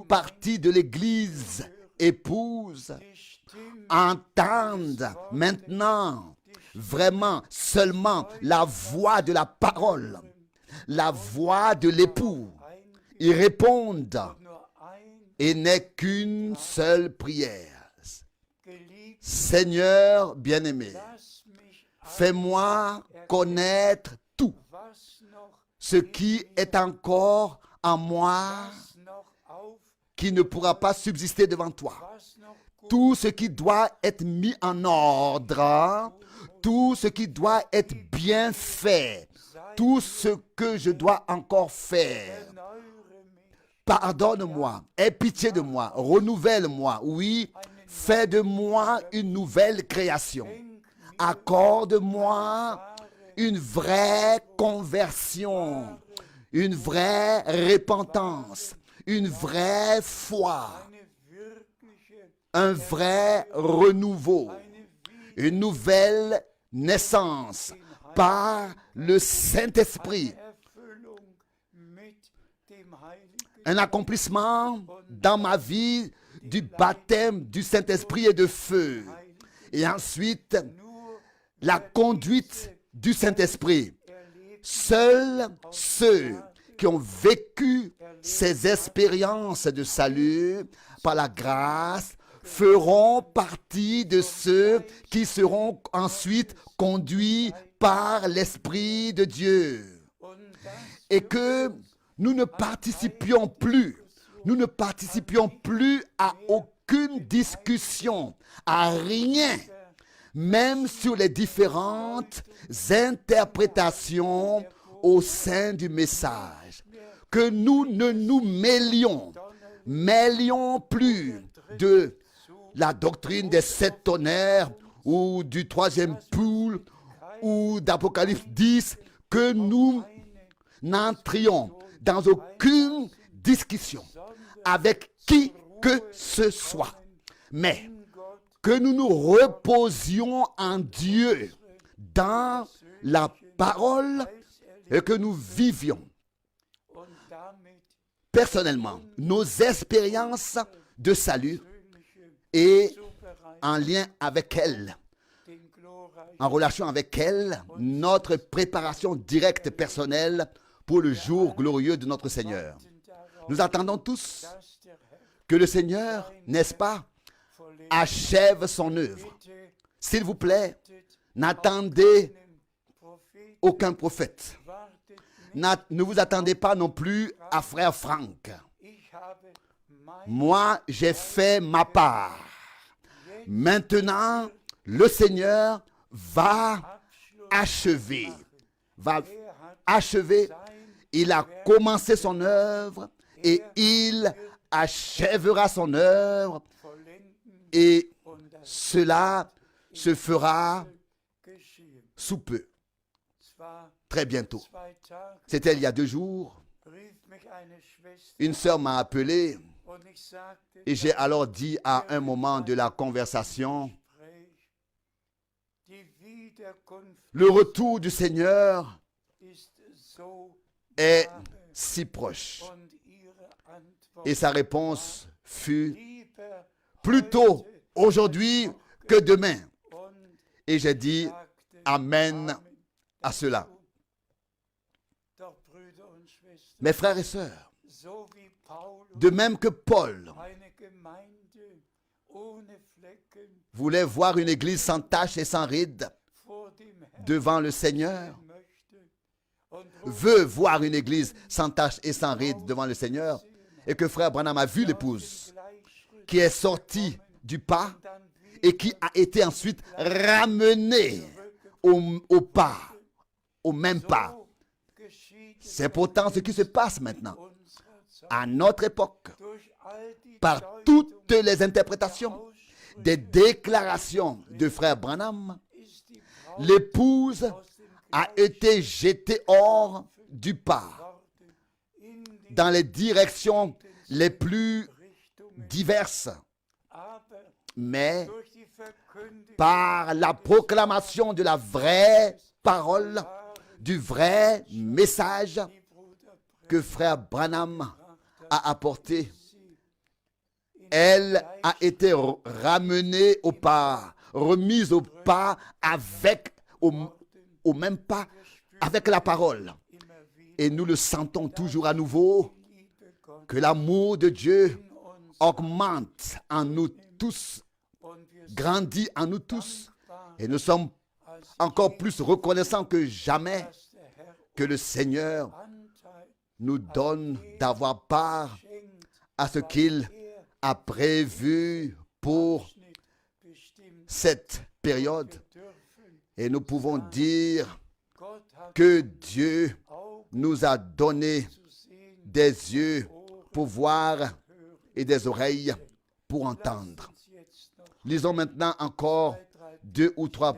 partie de l'Église épouse entendent maintenant vraiment seulement la voix de la parole, la voix de l'époux. Ils répondent et n'est qu'une seule prière. Seigneur bien-aimé, fais-moi connaître tout ce qui est encore en moi, qui ne pourra pas subsister devant toi. Tout ce qui doit être mis en ordre, tout ce qui doit être bien fait, tout ce que je dois encore faire. Pardonne-moi, aie pitié de moi, renouvelle-moi, oui, fais de moi une nouvelle création. Accorde-moi une vraie conversion, une vraie repentance, une vraie foi, un vrai renouveau, une nouvelle naissance par le Saint-Esprit. Un accomplissement dans ma vie du baptême du Saint-Esprit et de feu. Et ensuite, la conduite du Saint-Esprit. Seuls ceux qui ont vécu ces expériences de salut par la grâce feront partie de ceux qui seront ensuite conduits par l'Esprit de Dieu. Et que nous ne participions plus à aucune discussion, à rien, même sur les différentes interprétations au sein du message. Que nous ne nous mêlions plus de la doctrine des 7 tonnerres ou du troisième poule ou d'Apocalypse 10, que nous n'entrions dans aucune discussion avec qui que ce soit, mais que nous nous reposions en Dieu dans la parole et que nous vivions personnellement nos expériences de salut et en lien avec elle, en relation avec elle, notre préparation directe personnelle pour le jour glorieux de notre Seigneur. Nous attendons tous que le Seigneur, n'est-ce pas, achève son œuvre. S'il vous plaît, n'attendez aucun prophète. Ne vous attendez pas non plus à frère Franck. Moi, j'ai fait ma part. Maintenant, le Seigneur va achever. Il a commencé son œuvre et il achèvera son œuvre. Et cela se fera sous peu. Très bientôt. C'était il y a 2 jours. Une sœur m'a appelé et j'ai alors dit à un moment de la conversation, le retour du Seigneur est si proche. Et sa réponse fut, plutôt aujourd'hui que demain. Et j'ai dit, amen à cela. Mes frères et sœurs, de même que Paul voulait voir une église sans tache et sans ride devant le Seigneur, veut voir une église sans tache et sans ride devant le Seigneur, et que frère Branham a vu l'épouse qui est sortie du pas et qui a été ensuite ramenée au pas, au même pas. C'est pourtant ce qui se passe maintenant, à notre époque, par toutes les interprétations des déclarations de frère Branham. L'épouse a été jetée hors du pas, dans les directions les plus diverses. Mais par la proclamation de la vraie parole, du vrai message que frère Branham a apporté, elle a été ramenée au pas, remise au pas avec, au même pas avec la parole. Et nous le sentons toujours à nouveau, que l'amour de Dieu augmente en nous tous, grandit en nous tous. Et nous sommes encore plus reconnaissants que jamais que le Seigneur nous donne d'avoir part à ce qu'il a prévu pour cette période. Et nous pouvons dire que Dieu nous a donné des yeux pour voir et des oreilles pour entendre. Lisons maintenant encore 2 ou 3